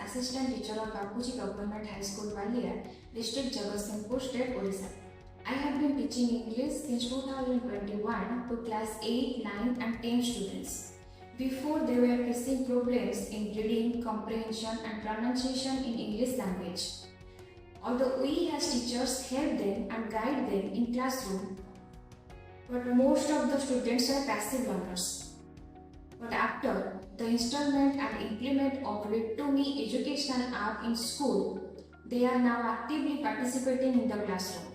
Assistant Teacher of Bapujee Government High School, Valia, District Jagatsinghpur, State, Odisha. I have been teaching English since 2021 to class 8, 9 and 10 students. Before, they were facing problems in reading, comprehension and pronunciation in English language. Although we as teachers help them and guide them in classroom, but most of the students are passive learners. But after the installment and implement of ReadToMe educational app in school, they are now actively participating in the classroom.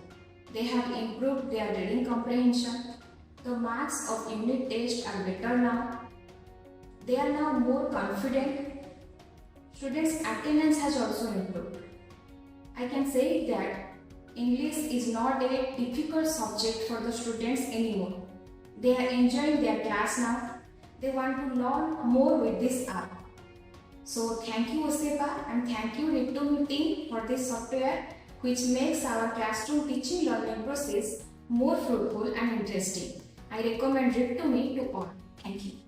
They have improved their reading comprehension. The marks of unit tests are better now. They are now more confident. Students' attendance has also improved. I can say that English is not a difficult subject for the students anymore. They are enjoying their class now. They want to learn more with this app. So thank you OSEPA and thank you ReadToMe team for this software which makes our classroom teaching learning process more fruitful and interesting. I recommend ReadToMe to all. Thank you.